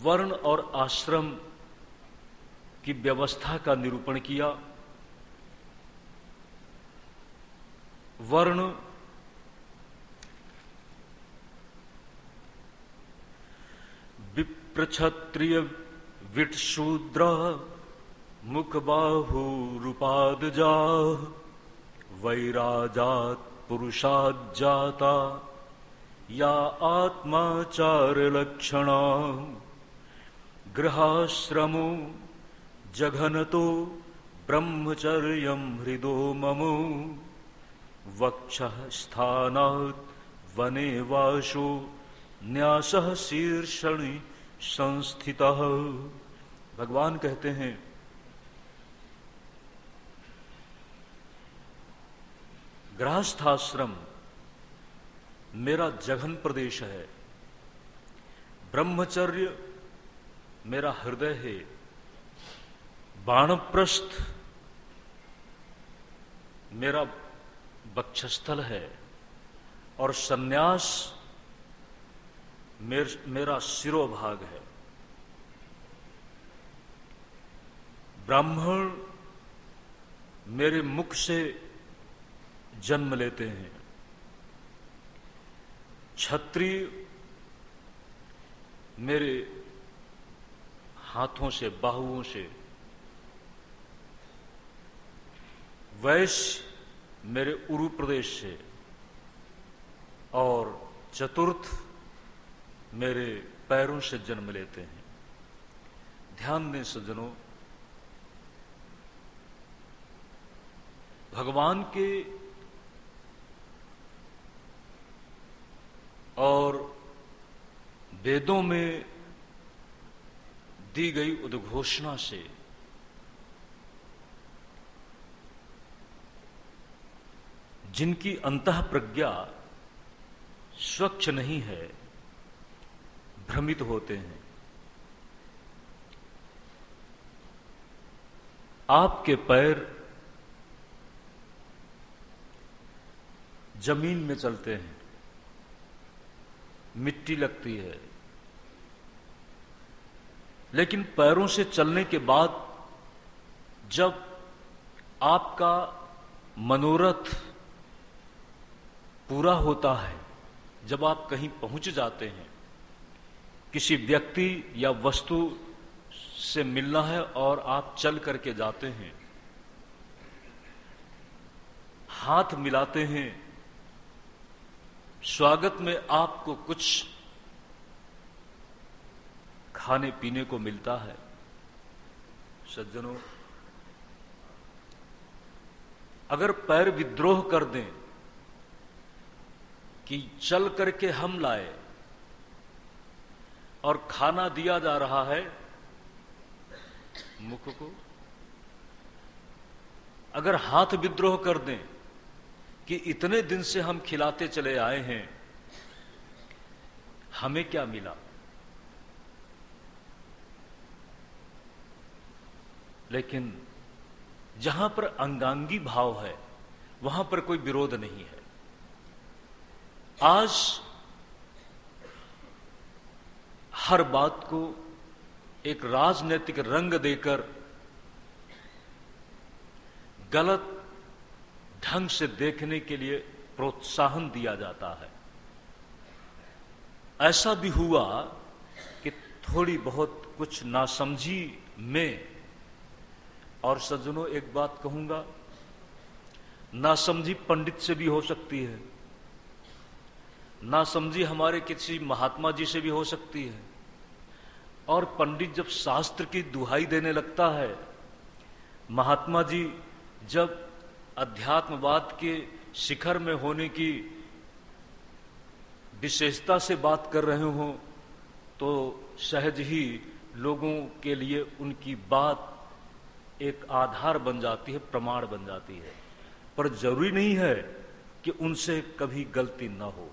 वर्ण और आश्रम की व्यवस्था का निरूपण किया। वर्ण विप्र क्षत्रिय विटशूद्र मुखबाहुरूपादजा वैराजात पुरुषाज्जाता या आत्माचार लक्षणा गृहाश्रमो जघनतो ब्रह्मचर्यं हृदो ममो वक्षः स्थानात् वने वासो न्यासः शीर्षणि संस्थितः। भगवान कहते हैं गृहस्थाश्रम मेरा जघन प्रदेश है, ब्रह्मचर्य मेरा हृदय है, बाणप्रस्थ मेरा वक्षस्थल है और सन्यास मेरा शिरोभाग है। ब्राह्मण मेरे मुख से जन्म लेते हैं, क्षत्रिय मेरे हाथों से बाहुओं से, वैश्य मेरे उरु प्रदेश से और चतुर्थ मेरे पैरों से जन्म लेते हैं। ध्यान दें सज्जनों, भगवान के और वेदों में दी गई उद्घोषणा से जिनकी अंतः प्रज्ञा स्वच्छ नहीं है, भ्रमित होते हैं। आपके पैर जमीन में चलते हैं, मिट्टी लगती है, लेकिन पैरों से चलने के बाद जब आपका मनोरथ पूरा होता है, जब आप कहीं पहुंच जाते हैं, किसी व्यक्ति या वस्तु से मिलना है और आप चल करके जाते हैं, हाथ मिलाते हैं, स्वागत में आपको कुछ खाने पीने को मिलता है। सज्जनों, अगर पैर विद्रोह कर दें कि चल करके हम लाए और खाना दिया जा रहा है मुख को, अगर हाथ विद्रोह कर दें कि इतने दिन से हम खिलाते चले आए हैं, हमें क्या मिला? लेकिन जहां पर अंगांगी भाव है वहां पर कोई विरोध नहीं है। आज हर बात को एक राजनीतिक रंग देकर गलत ढंग से देखने के लिए प्रोत्साहन दिया जाता है। ऐसा भी हुआ कि थोड़ी बहुत कुछ नासमझी में, और सज्जनों एक बात कहूंगा, नासमझी पंडित से भी हो सकती है, नासमझी हमारे किसी महात्मा जी से भी हो सकती है। और पंडित जब शास्त्र की दुहाई देने लगता है, महात्मा जी जब अध्यात्मवाद के शिखर में होने की विशेषता से बात कर रहे हों, तो सहज ही लोगों के लिए उनकी बात एक आधार बन जाती है, प्रमाण बन जाती है। पर जरूरी नहीं है कि उनसे कभी गलती न हो,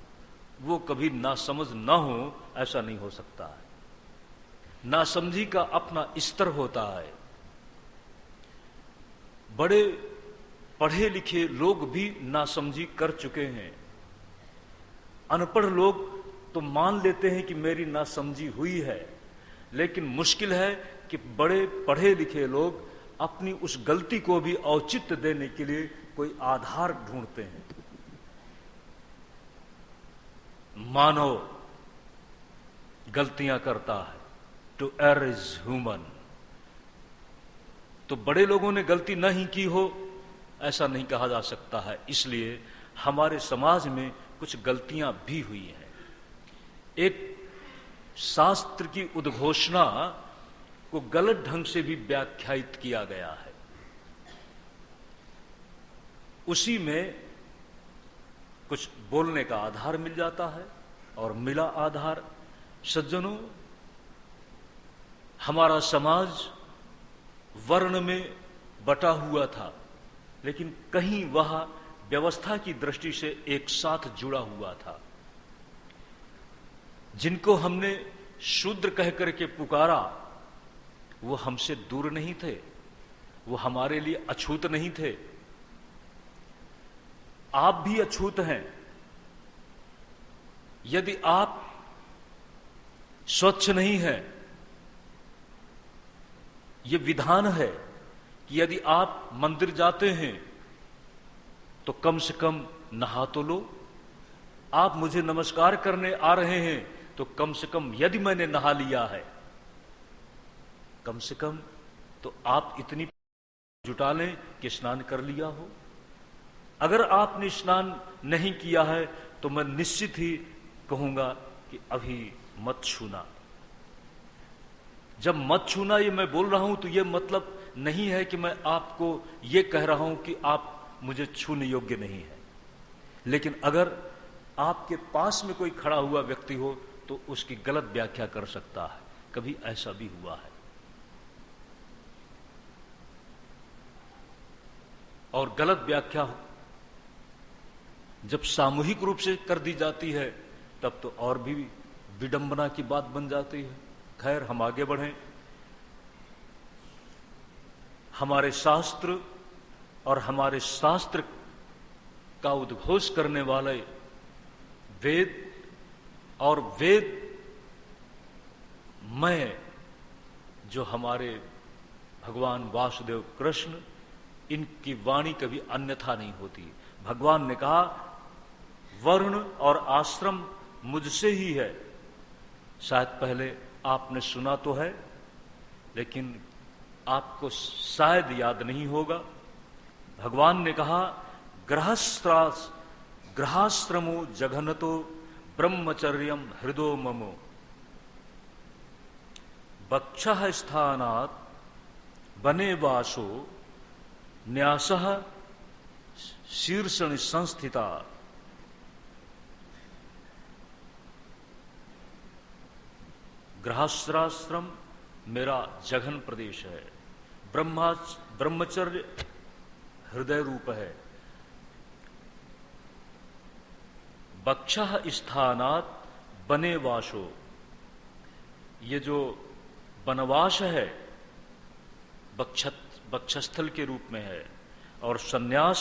वो कभी नासमझ न हो, ऐसा नहीं हो सकता है। नासमझी का अपना स्तर होता है। बड़े पढ़े लिखे लोग भी नासमझी कर चुके हैं। अनपढ़ लोग तो मान लेते हैं कि मेरी नासमझी हुई है, लेकिन मुश्किल है कि बड़े पढ़े लिखे लोग अपनी उस गलती को भी औचित्य देने के लिए कोई आधार ढूंढते हैं। मानव गलतियां करता है, टू एरर इज ह्यूमन। तो बड़े लोगों ने गलती नहीं की हो ऐसा नहीं कहा जा सकता है। इसलिए हमारे समाज में कुछ गलतियां भी हुई हैं। एक शास्त्र की उद्घोषणा को गलत ढंग से भी व्याख्यायित किया गया है। उसी में कुछ बोलने का आधार मिल जाता है और मिला आधार। सज्जनों, हमारा समाज वर्ण में बटा हुआ था, लेकिन कहीं वह व्यवस्था की दृष्टि से एक साथ जुड़ा हुआ था। जिनको हमने शूद्र कह करके पुकारा वो हमसे दूर नहीं थे, वो हमारे लिए अछूत नहीं थे। आप भी अछूत हैं। यदि आप स्वच्छ नहीं हैं, ये विधान है कि यदि आप मंदिर जाते हैं तो कम से कम नहा तो लो। आप मुझे नमस्कार करने आ रहे हैं तो कम से कम यदि मैंने नहा लिया है, कम से कम तो आप इतनी जुटा लें कि स्नान कर लिया हो। अगर आपने स्नान नहीं किया है तो मैं निश्चित ही कहूंगा कि अभी मत छूना। जब मत छूना ये मैं बोल रहा हूं तो ये मतलब नहीं है कि मैं आपको ये कह रहा हूं कि आप मुझे छूने योग्य नहीं है। लेकिन अगर आपके पास में कोई खड़ा हुआ व्यक्ति हो तो उसकी गलत व्याख्या कर सकता है। कभी ऐसा भी हुआ है। और गलत व्याख्या जब सामूहिक रूप से कर दी जाती है तब तो और भी विडंबना की बात बन जाती है। खैर, हम आगे बढ़ें। हमारे शास्त्र और हमारे शास्त्र का उद्घोष करने वाले वेद और वेद में जो हमारे भगवान वासुदेव कृष्ण, इनकी वाणी कभी अन्यथा नहीं होती। भगवान ने कहा वर्ण और आश्रम मुझसे ही है। शायद पहले आपने सुना तो है, लेकिन आपको शायद याद नहीं होगा। भगवान ने कहा गृहाश्रमो जघनतो ब्रह्मचर्यम हृदो ममो बक्षः स्थानात् बने वासो न्यासः शीर्षणि संस्थिता। गृहस्थाश्रम मेरा जघन प्रदेश है, ब्रह्मचर्य हृदय रूप है, बक्षः स्थानात् बने वासो, ये जो वनवास है बक्षस्थल के रूप में है, और सन्यास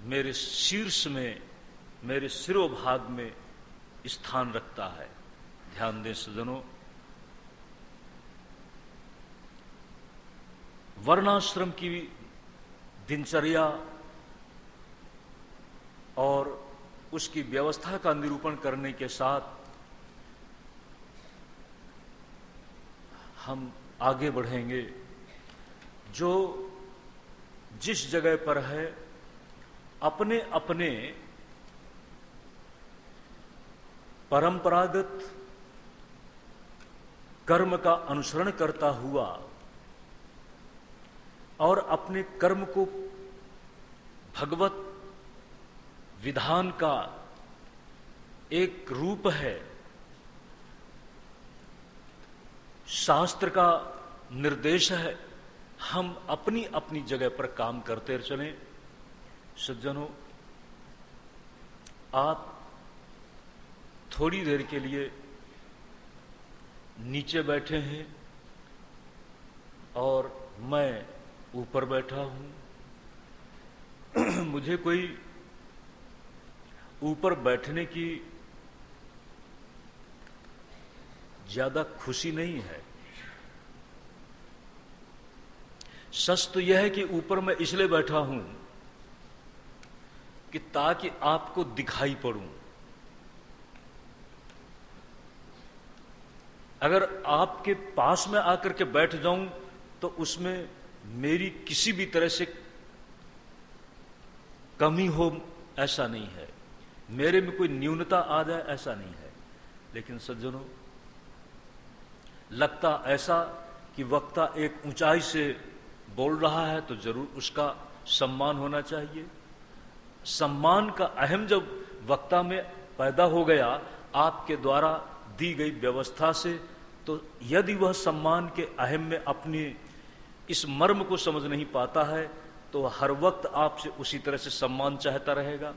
मेरे शीर्ष में, मेरे शिरोभाग में स्थान रखता है। ध्यान दें सज्जनों, वर्णाश्रम की दिनचर्या और उसकी व्यवस्था का निरूपण करने के साथ हम आगे बढ़ेंगे। जो जिस जगह पर है अपने अपने परंपरागत कर्म का अनुसरण करता हुआ और अपने कर्म को भगवत विधान का एक रूप है, शास्त्र का निर्देश है, हम अपनी अपनी जगह पर काम करते चलें। सज्जनों, आप थोड़ी देर के लिए नीचे बैठे हैं और मैं ऊपर बैठा हूं। मुझे कोई ऊपर बैठने की ज्यादा खुशी नहीं है। सच तो यह है कि ऊपर मैं इसलिए बैठा हूं कि ताकि आपको दिखाई पड़ूं। अगर आपके पास में आकर के बैठ जाऊं तो उसमें मेरी किसी भी तरह से कमी हो ऐसा नहीं है, मेरे में कोई न्यूनता आ जाए ऐसा नहीं है। लेकिन सज्जनों, लगता ऐसा कि वक्ता एक ऊंचाई से बोल रहा है तो जरूर उसका सम्मान होना चाहिए। सम्मान का अहम जब वक्ता में पैदा हो गया आपके द्वारा दी गई व्यवस्था से, तो यदि वह सम्मान के अहम में अपने इस मर्म को समझ नहीं पाता है तो हर वक्त आपसे उसी तरह से सम्मान चाहता रहेगा।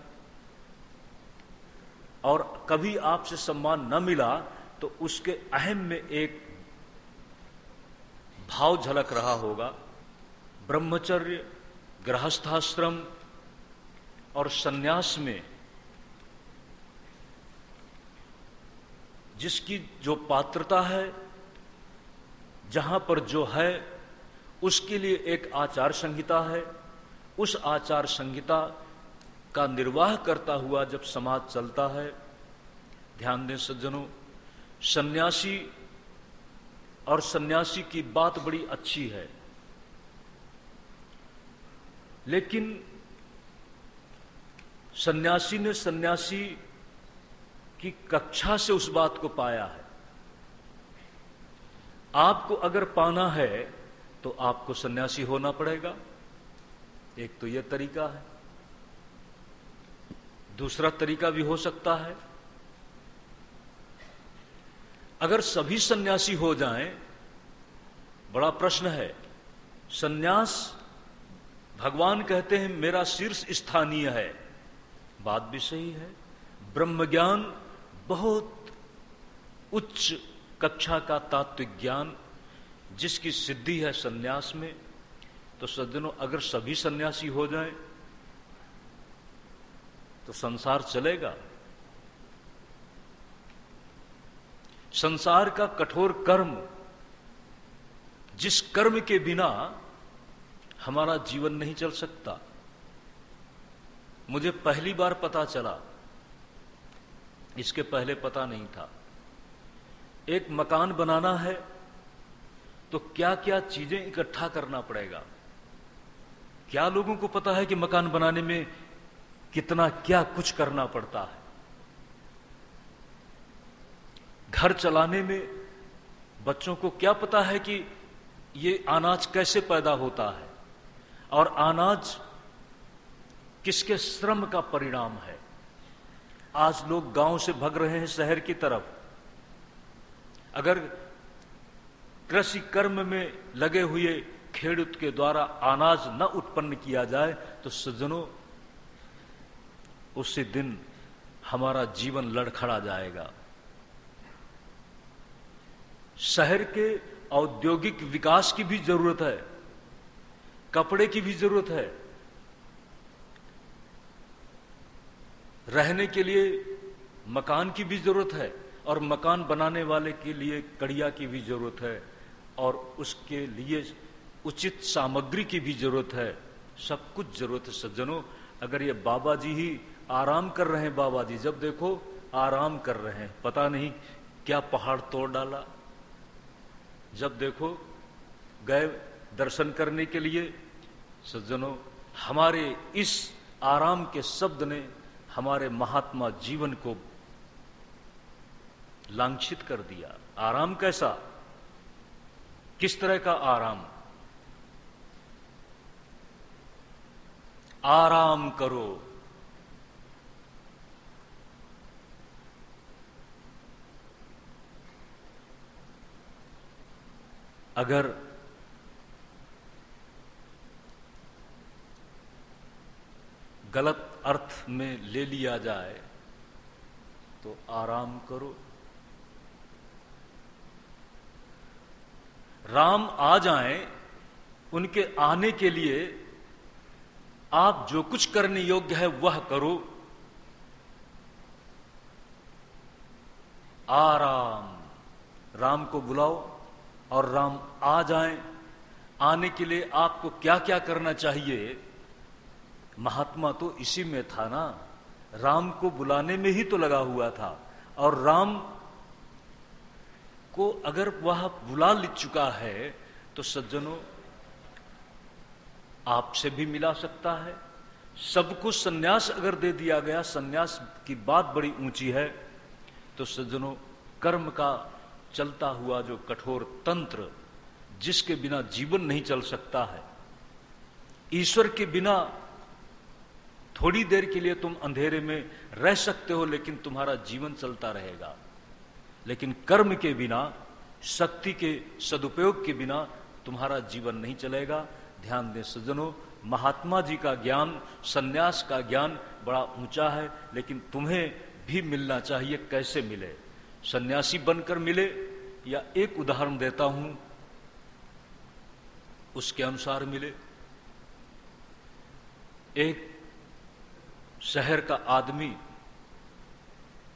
और कभी आपसे सम्मान न मिला तो उसके अहम में एक भाव झलक रहा होगा। ब्रह्मचर्य, गृहस्थाश्रम और सन्यास में जिसकी जो पात्रता है, जहां पर जो है उसके लिए एक आचार संहिता है। उस आचार संहिता का निर्वाह करता हुआ जब समाज चलता है, ध्यान दें सज्जनों, सन्यासी और सन्यासी की बात बड़ी अच्छी है, लेकिन सन्यासी ने सन्यासी की कक्षा से उस बात को पाया है। आपको अगर पाना है तो आपको सन्यासी होना पड़ेगा। एक तो यह तरीका है। दूसरा तरीका भी हो सकता है, अगर सभी सन्यासी हो जाएं, बड़ा प्रश्न है। सन्यास भगवान कहते हैं मेरा शीर्ष स्थानीय है, बात भी सही है। ब्रह्म ज्ञान बहुत उच्च कक्षा का तात्विक ज्ञान जिसकी सिद्धि है सन्यास में। तो सज्जनों, अगर सभी सन्यासी हो जाएं तो संसार चलेगा। संसार का कठोर कर्म, जिस कर्म के बिना हमारा जीवन नहीं चल सकता, मुझे पहली बार पता चला, इसके पहले पता नहीं था। एक मकान बनाना है तो क्या क्या चीजें इकट्ठा करना पड़ेगा। क्या लोगों को पता है कि मकान बनाने में कितना क्या कुछ करना पड़ता है। घर चलाने में बच्चों को क्या पता है कि ये अनाज कैसे पैदा होता है और अनाज किसके श्रम का परिणाम है। आज लोग गांव से भाग रहे हैं शहर की तरफ। अगर कृषि कर्म में लगे हुए खेडूत के द्वारा अनाज न उत्पन्न किया जाए तो सज्जनों, उसी दिन हमारा जीवन लड़खड़ा जाएगा। शहर के औद्योगिक विकास की भी जरूरत है, कपड़े की भी जरूरत है, रहने के लिए मकान की भी जरूरत है और मकान बनाने वाले के लिए कड़िया की भी जरूरत है और उसके लिए उचित सामग्री की भी जरूरत है। सब कुछ जरूरत है सज्जनों। अगर ये बाबा जी ही आराम कर रहे हैं, बाबा जी जब देखो आराम कर रहे हैं, पता नहीं क्या पहाड़ तोड़ डाला। जब देखो गए दर्शन करने के लिए। सज्जनों, हमारे इस आराम के शब्द ने हमारे महात्मा जीवन को लांछित कर दिया। आराम कैसा, किस तरह का आराम? आराम करो, अगर गलत अर्थ में ले लिया जाए तो आराम करो। राम आ जाएं, उनके आने के लिए आप जो कुछ करने योग्य है वह करो। आराम, राम को बुलाओ और राम आ जाएं। आने के लिए आपको क्या क्या करना चाहिए? महात्मा तो इसी में था ना, राम को बुलाने में ही तो लगा हुआ था। और राम को अगर वह बुला ले चुका है तो सज्जनों आपसे भी मिला सकता है। सबको सन्यास अगर दे दिया गया, सन्यास की बात बड़ी ऊंची है, तो सज्जनों कर्म का चलता हुआ जो कठोर तंत्र, जिसके बिना जीवन नहीं चल सकता है। ईश्वर के बिना थोड़ी देर के लिए तुम अंधेरे में रह सकते हो, लेकिन तुम्हारा जीवन चलता रहेगा। लेकिन कर्म के बिना, शक्ति के सदुपयोग के बिना तुम्हारा जीवन नहीं चलेगा। ध्यान दें सज्जनों, महात्मा जी का ज्ञान, सन्यास का ज्ञान बड़ा ऊंचा है, लेकिन तुम्हें भी मिलना चाहिए। कैसे मिले? सन्यासी बनकर मिले, या एक उदाहरण देता हूं उसके अनुसार मिले। एक शहर का आदमी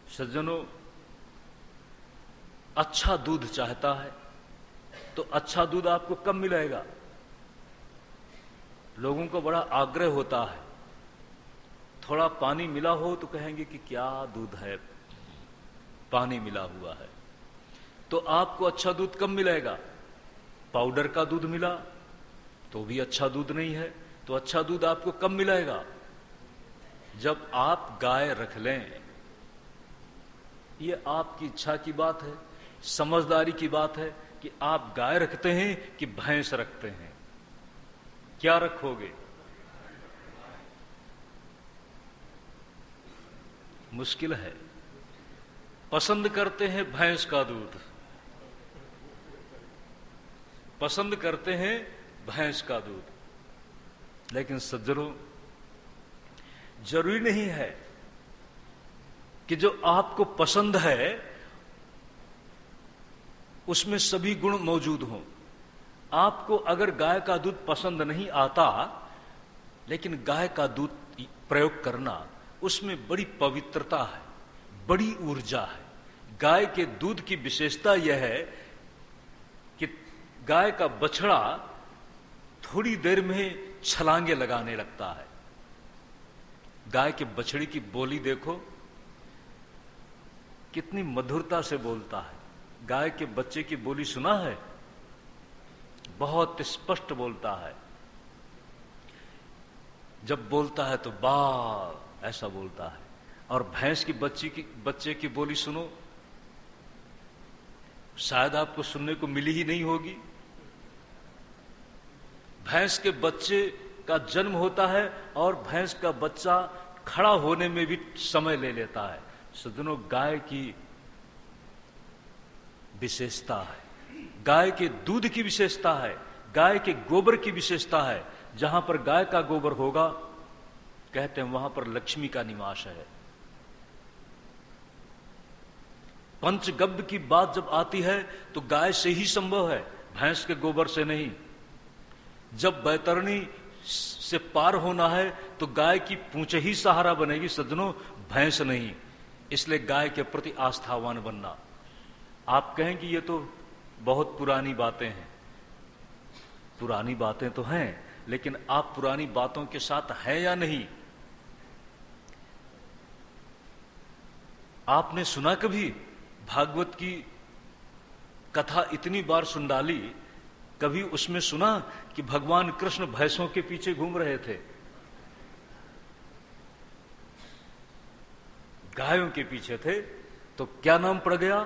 सज्जनों अच्छा दूध चाहता है, तो अच्छा दूध आपको कब मिलेगा? लोगों को बड़ा आग्रह होता है। थोड़ा पानी मिला हो तो कहेंगे कि क्या दूध है, पानी मिला हुआ है। तो आपको अच्छा दूध कब मिलेगा? पाउडर का दूध मिला तो भी अच्छा दूध नहीं है। तो अच्छा दूध आपको कब मिलेगा? जब आप गाय रख लें। ये आपकी इच्छा की बात है, समझदारी की बात है कि आप गाय रखते हैं कि भैंस रखते हैं। क्या रखोगे? मुश्किल है। पसंद करते हैं भैंस का दूध, पसंद करते हैं भैंस का दूध। लेकिन सज्जनों, जरूरी नहीं है कि जो आपको पसंद है उसमें सभी गुण मौजूद हों। आपको अगर गाय का दूध पसंद नहीं आता, लेकिन गाय का दूध प्रयोग करना, उसमें बड़ी पवित्रता है, बड़ी ऊर्जा है। गाय के दूध की विशेषता यह है कि गाय का बछड़ा थोड़ी देर में छलांगे लगाने लगता है। गाय के बछड़ी की बोली देखो, कितनी मधुरता से बोलता है। गाय के बच्चे की बोली सुना है? बहुत स्पष्ट बोलता है। जब बोलता है तो बा ऐसा बोलता है। और भैंस की बच्चे की बोली सुनो, शायद आपको सुनने को मिली ही नहीं होगी। भैंस के बच्चे का जन्म होता है और भैंस का बच्चा खड़ा होने में भी समय ले लेता है। सज्जनों, गाय की विशेषता है, गाय के दूध की विशेषता है, गाय के गोबर की विशेषता है। जहां पर गाय का गोबर होगा, कहते हैं वहां पर लक्ष्मी का निवास है। पंचगव्य की बात जब आती है तो गाय से ही संभव है, भैंस के गोबर से नहीं। जब बैतरणी से पार होना है तो गाय की पूंछ ही सहारा बनेगी सज्जनों, भैंस नहीं। इसलिए गाय के प्रति आस्थावान बनना। आप कहें कि ये तो बहुत पुरानी बातें हैं। पुरानी बातें तो हैं, लेकिन आप पुरानी बातों के साथ हैं या नहीं? आपने सुना कभी भागवत की कथा इतनी बार सुन डाली, कभी उसमें सुना कि भगवान कृष्ण भैंसों के पीछे घूम रहे थे, गायों के पीछे थे? तो क्या नाम पड़ गया?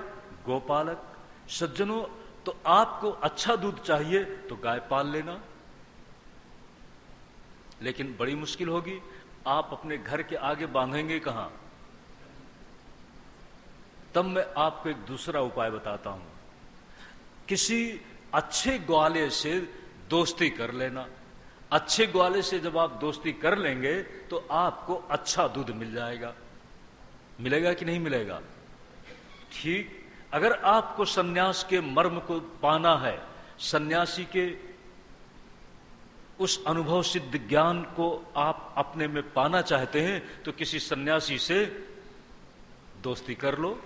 गोपालक। सज्जनों, तो आपको अच्छा दूध चाहिए तो गाय पाल लेना, लेकिन बड़ी मुश्किल होगी। आप अपने घर के आगे बांधेंगे कहां? तब मैं आपको एक दूसरा उपाय बताता हूं। किसी अच्छे ग्वाले से दोस्ती कर लेना। अच्छे ग्वाले से जब आप दोस्ती कर लेंगे तो आपको अच्छा दूध मिल जाएगा। मिलेगा कि नहीं मिलेगा? ठीक, अगर आपको सन्यास के मर्म को पाना है, सन्यासी के उस अनुभव सिद्ध ज्ञान को आप अपने में पाना चाहते हैं, तो किसी सन्यासी से दोस्ती कर लो।